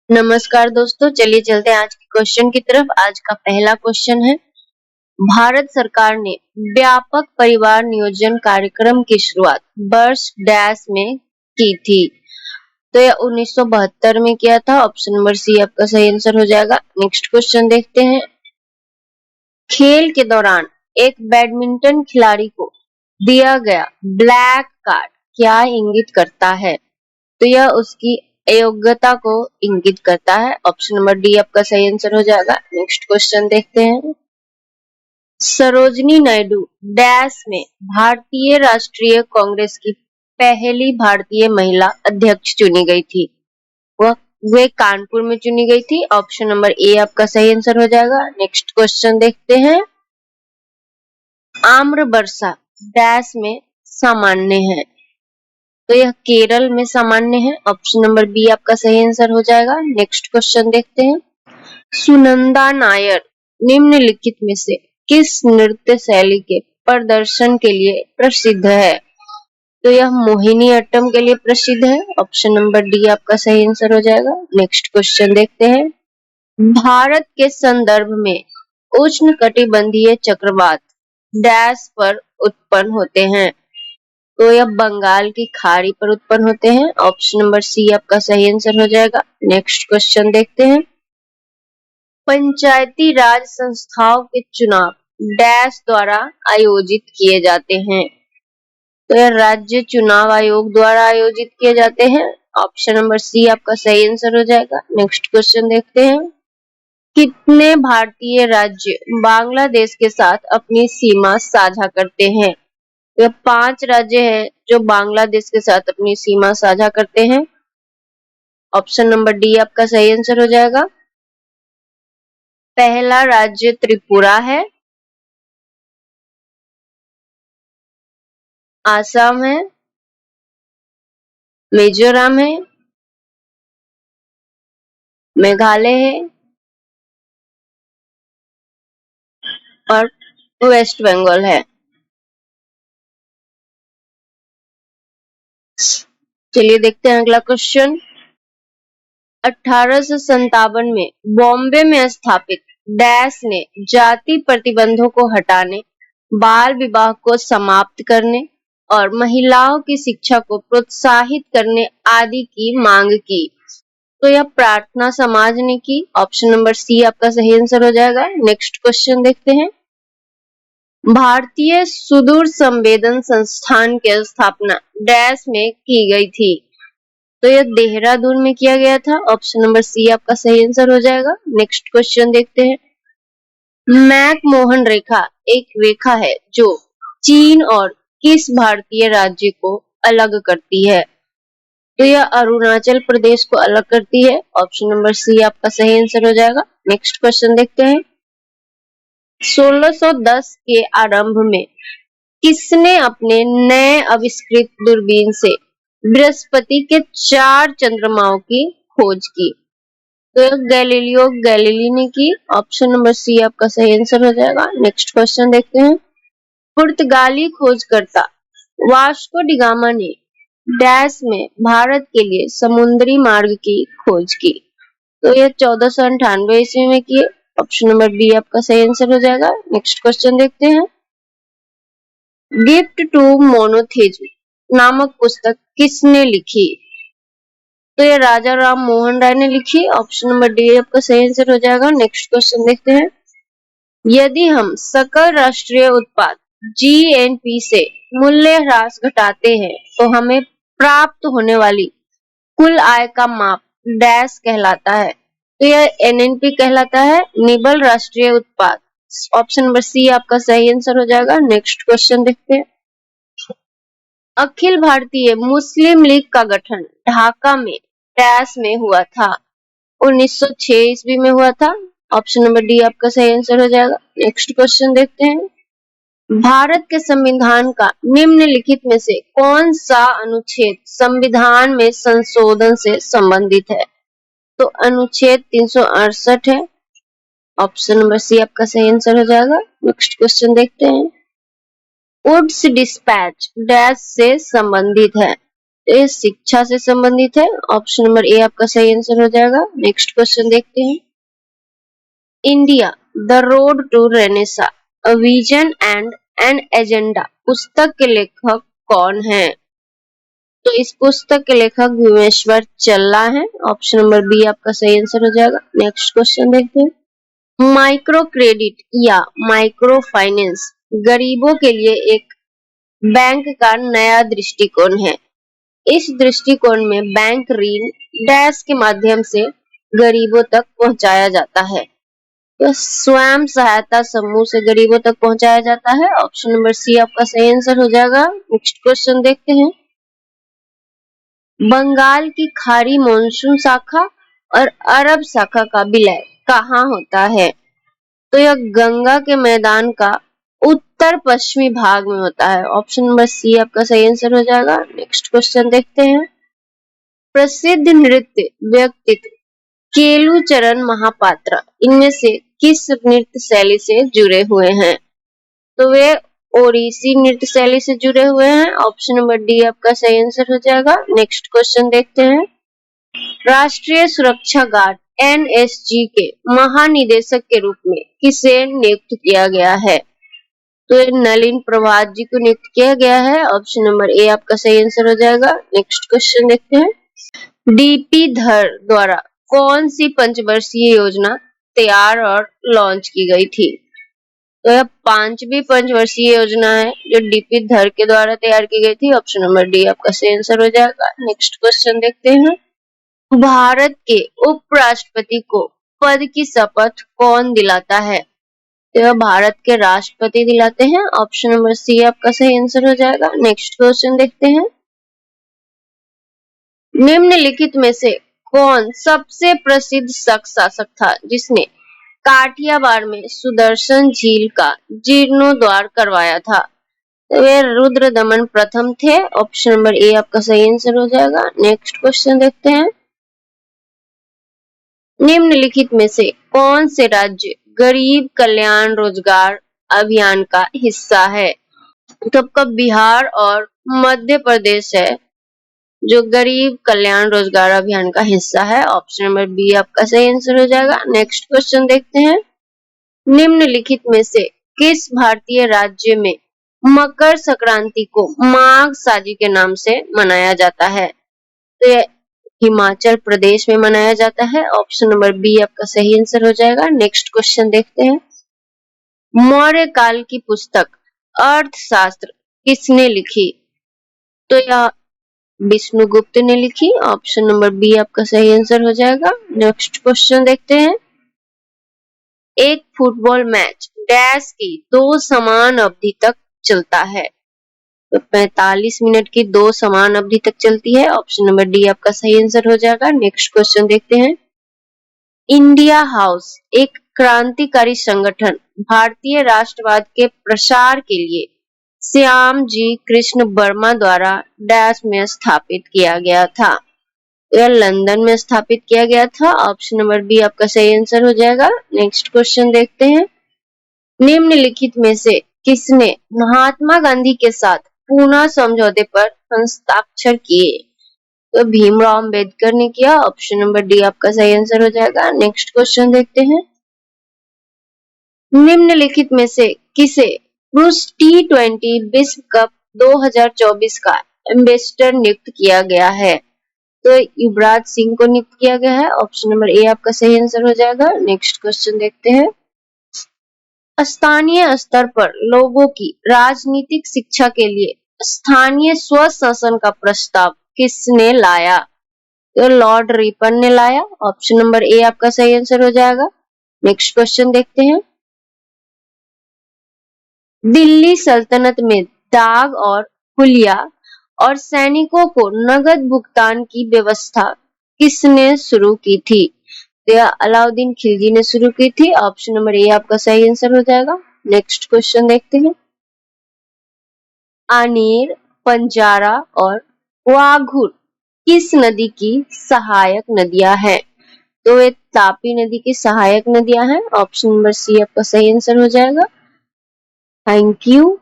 नमस्कार दोस्तों, चलिए चलते हैं आज के क्वेश्चन की तरफ। आज का पहला क्वेश्चन है, भारत सरकार ने व्यापक परिवार नियोजन कार्यक्रम की शुरुआत वर्ष डैश में की थी। तो यह 1972 में किया था। ऑप्शन नंबर सी आपका सही आंसर हो जाएगा। नेक्स्ट क्वेश्चन देखते हैं, खेल के दौरान एक बैडमिंटन खिलाड़ी को दिया गया ब्लैक कार्ड क्या इंगित करता है? तो यह उसकी अयोग्यता को इंगित करता है। ऑप्शन नंबर डी आपका सही आंसर हो जाएगा। नेक्स्ट क्वेश्चन देखते हैं, सरोजिनी नायडू डैश में भारतीय राष्ट्रीय कांग्रेस की पहली भारतीय महिला अध्यक्ष चुनी गई थी। वे कानपुर में चुनी गई थी। ऑप्शन नंबर ए आपका सही आंसर हो जाएगा। नेक्स्ट क्वेश्चन देखते हैं, आम्र वर्षा डैश में सामान्य है। तो यह केरल में सामान्य है। ऑप्शन नंबर बी आपका सही आंसर हो जाएगा। नेक्स्ट क्वेश्चन देखते हैं, सुनंदा नायर निम्नलिखित में से किस नृत्य शैली के प्रदर्शन के लिए प्रसिद्ध है? तो यह मोहिनी अट्टम के लिए प्रसिद्ध है। ऑप्शन नंबर डी आपका सही आंसर हो जाएगा। नेक्स्ट क्वेश्चन देखते हैं, भारत के संदर्भ में उष्णकटिबंधीय चक्रवात डैश पर उत्पन्न होते हैं। तो यह बंगाल की खाड़ी पर उत्पन्न होते हैं। ऑप्शन नंबर सी आपका सही आंसर हो जाएगा। नेक्स्ट क्वेश्चन देखते हैं, पंचायती राज संस्थाओं के चुनाव डैश द्वारा आयोजित किए जाते हैं। तो यह राज्य चुनाव आयोग द्वारा आयोजित किए जाते हैं। ऑप्शन नंबर सी आपका सही आंसर हो जाएगा। नेक्स्ट क्वेश्चन देखते हैं, कितने भारतीय राज्य बांग्लादेश के साथ अपनी सीमा साझा करते हैं? यह 5 राज्य हैं जो बांग्लादेश के साथ अपनी सीमा साझा करते हैं। ऑप्शन नंबर डी आपका सही आंसर हो जाएगा। पहला राज्य त्रिपुरा है, आसाम है, मिजोरम है, मेघालय है और वेस्ट बंगाल है। चलिए देखते हैं अगला क्वेश्चन, 1857 में बॉम्बे में स्थापित डैश ने जाति प्रतिबंधों को हटाने, बाल विवाह को समाप्त करने और महिलाओं की शिक्षा को प्रोत्साहित करने आदि की मांग की। तो यह प्रार्थना समाज ने की। ऑप्शन नंबर सी आपका सही आंसर हो जाएगा। नेक्स्ट क्वेश्चन देखते हैं, भारतीय सुदूर संवेदन संस्थान की स्थापना डैश में की गई थी। तो यह देहरादून में किया गया था। ऑप्शन नंबर सी आपका सही आंसर हो जाएगा। नेक्स्ट क्वेश्चन देखते हैं, मैकमोहन रेखा एक रेखा है जो चीन और किस भारतीय राज्य को अलग करती है? तो यह अरुणाचल प्रदेश को अलग करती है। ऑप्शन नंबर सी आपका सही आंसर हो जाएगा। नेक्स्ट क्वेश्चन देखते हैं, 1610 के आरंभ में किसने अपने नए आविष्कृत दूरबीन से बृहस्पति के 4 चंद्रमाओं की खोज की? तो गैलीलियो गैलीली ने की। ऑप्शन नंबर सी आपका सही आंसर हो जाएगा। नेक्स्ट क्वेश्चन देखते हैं, पुर्तगाली खोजकर्ता वास्को डी गामा ने डैश में भारत के लिए समुद्री मार्ग की खोज की। तो यह 1498 ईस्वी में की। ऑप्शन नंबर बी आपका सही आंसर हो जाएगा। नेक्स्ट क्वेश्चन देखते हैं, गिफ्ट टू मोनोथेइज्म नामक पुस्तक किसने लिखी? तो ये राजा राम मोहन राय ने लिखी। ऑप्शन नंबर डी आपका सही आंसर हो जाएगा। नेक्स्ट क्वेश्चन देखते हैं, यदि हम सकल राष्ट्रीय उत्पाद जीएनपी से मूल्य ह्रास घटाते हैं तो हमें प्राप्त होने वाली कुल आय का माप डैश कहलाता है? तो यह एनएनपी कहलाता है, निबल राष्ट्रीय उत्पाद। ऑप्शन नंबर सी आपका सही आंसर हो जाएगा। नेक्स्ट क्वेश्चन देखते हैं, अखिल भारतीय मुस्लिम लीग का गठन ढाका में डैश में हुआ था? 1906 ईस्वी में हुआ था। ऑप्शन नंबर डी आपका सही आंसर हो जाएगा। नेक्स्ट क्वेश्चन देखते हैं, भारत के संविधान का निम्नलिखित में से कौन सा अनुच्छेद संविधान में संशोधन से संबंधित है? तो अनुच्छेद 368 है। ऑप्शन नंबर सी आपका सही आंसर हो जाएगा। नेक्स्ट क्वेश्चन देखते हैं, वुड्स डिस्पैच डैश से संबंधित है? ये शिक्षा से संबंधित है। ऑप्शन नंबर ए आपका सही आंसर हो जाएगा। नेक्स्ट क्वेश्चन देखते हैं। India the road to renaissance a vision and an agenda पुस्तक के लेखक कौन है? तो इस पुस्तक के लेखक भीमेश्वर चल्ला है। ऑप्शन नंबर बी आपका सही आंसर हो जाएगा। नेक्स्ट क्वेश्चन देखते हैं। माइक्रो क्रेडिट या माइक्रो फाइनेंस गरीबों के लिए एक बैंक का नया दृष्टिकोण है। इस दृष्टिकोण में बैंक ऋण डैश के माध्यम से गरीबों तक पहुंचाया जाता है। तो स्वयं सहायता समूह से गरीबों तक पहुंचाया जाता है। ऑप्शन नंबर सी आपका सही आंसर हो जाएगा। नेक्स्ट क्वेश्चन देखते हैं। बंगाल की खाड़ी मानसून शाखा और अरब शाखा का विलय कहाँ होता है? तो यह गंगा के मैदान का उत्तर पश्चिमी भाग में होता है। ऑप्शन नंबर सी आपका सही आंसर हो जाएगा। नेक्स्ट क्वेश्चन देखते हैं। प्रसिद्ध नृत्य व्यक्तित्व केलुचरण महापात्रा इनमें से किस नृत्य शैली से जुड़े हुए हैं? तो वे ओडिसी नृत्य शैली से जुड़े हुए हैं। ऑप्शन नंबर डी आपका सही आंसर हो जाएगा। नेक्स्ट क्वेश्चन देखते हैं। राष्ट्रीय सुरक्षा गार्ड एनएसजी के महानिदेशक के रूप में किसे नियुक्त किया गया है? तो नलिन प्रभात जी को नियुक्त किया गया है। ऑप्शन नंबर ए आपका सही आंसर हो जाएगा। नेक्स्ट क्वेश्चन देखते हैं। डीपी धर द्वारा कौन सी पंचवर्षीय योजना तैयार और लॉन्च की गई थी? तो यह 5वीं पंचवर्षीय योजना है जो डीपी धर के द्वारा तैयार की गई थी। ऑप्शन नंबर डी आपका सही आंसर हो जाएगा। नेक्स्ट क्वेश्चन देखते हैं। भारत के उपराष्ट्रपति को पद की शपथ कौन दिलाता है? तो यह भारत के राष्ट्रपति दिलाते हैं। ऑप्शन नंबर सी आपका सही आंसर हो जाएगा। नेक्स्ट क्वेश्चन देखते हैं। निम्नलिखित में से कौन सबसे प्रसिद्ध शख्स शासक था जिसने काठियावाड़ में सुदर्शन झील का जीर्णोद्धार करवाया था? तो वे रुद्रदमन प्रथम थे। ऑप्शन नंबर ए आपका सही आंसर हो जाएगा। नेक्स्ट क्वेश्चन देखते हैं। निम्नलिखित में से कौन से राज्य गरीब कल्याण रोजगार अभियान का हिस्सा है? तो आपका बिहार और मध्य प्रदेश है जो गरीब कल्याण रोजगार अभियान का हिस्सा है। ऑप्शन नंबर बी आपका सही आंसर हो जाएगा। नेक्स्ट क्वेश्चन देखते हैं। निम्नलिखित में से किस भारतीय राज्य में मकर संक्रांति को माघ साजी के नाम से मनाया जाता है? तो यह हिमाचल प्रदेश में मनाया जाता है। ऑप्शन नंबर बी आपका सही आंसर हो जाएगा। नेक्स्ट क्वेश्चन देखते हैं। मौर्य काल की पुस्तक अर्थशास्त्र किसने लिखी? तो यह विष्णुगुप्त ने लिखी। ऑप्शन नंबर बी आपका सही आंसर हो जाएगा। नेक्स्ट क्वेश्चन देखते हैं। एक फुटबॉल मैच डैश की 2 समान अवधि तक चलता है। तो 45 मिनट की 2 समान अवधि तक चलती है। ऑप्शन नंबर डी आपका सही आंसर हो जाएगा। नेक्स्ट क्वेश्चन देखते हैं। इंडिया हाउस एक क्रांतिकारी संगठन भारतीय राष्ट्रवाद के प्रसार के लिए श्याम जी कृष्ण वर्मा द्वारा डैश में स्थापित किया गया था। यह लंदन में स्थापित किया गया था। ऑप्शन नंबर बी आपका सही आंसर हो जाएगा। नेक्स्ट क्वेश्चन देखते हैं। निम्नलिखित में से किसने महात्मा गांधी के साथ पूना समझौते पर हस्ताक्षर किए? तो भीमराव अंबेडकर ने किया। ऑप्शन नंबर डी आपका सही आंसर हो जाएगा। नेक्स्ट क्वेश्चन देखते हैं। निम्नलिखित में से किसे पुरुष T20 विश्व कप 2024 का एम्बेसडर नियुक्त किया गया है? तो युवराज सिंह को नियुक्त किया गया है। ऑप्शन नंबर ए आपका सही आंसर हो जाएगा। नेक्स्ट क्वेश्चन देखते हैं। स्थानीय स्तर पर लोगों की राजनीतिक शिक्षा के लिए स्थानीय स्वशासन का प्रस्ताव किसने लाया? तो लॉर्ड रिपन ने लाया। ऑप्शन नंबर ए आपका सही आंसर हो जाएगा। नेक्स्ट क्वेश्चन देखते हैं। दिल्ली सल्तनत में दाग और हुलिया और सैनिकों को नगद भुगतान की व्यवस्था किसने शुरू की थी? तो यह अलाउद्दीन खिलजी ने शुरू की थी। ऑप्शन नंबर ए आपका सही आंसर हो जाएगा। नेक्स्ट क्वेश्चन देखते हैं। आनेर, पंजारा और वाघुर किस नदी की सहायक नदियां हैं? तो ये तापी नदी की सहायक नदियां हैं। ऑप्शन नंबर सी आपका सही आंसर हो जाएगा। Thank you.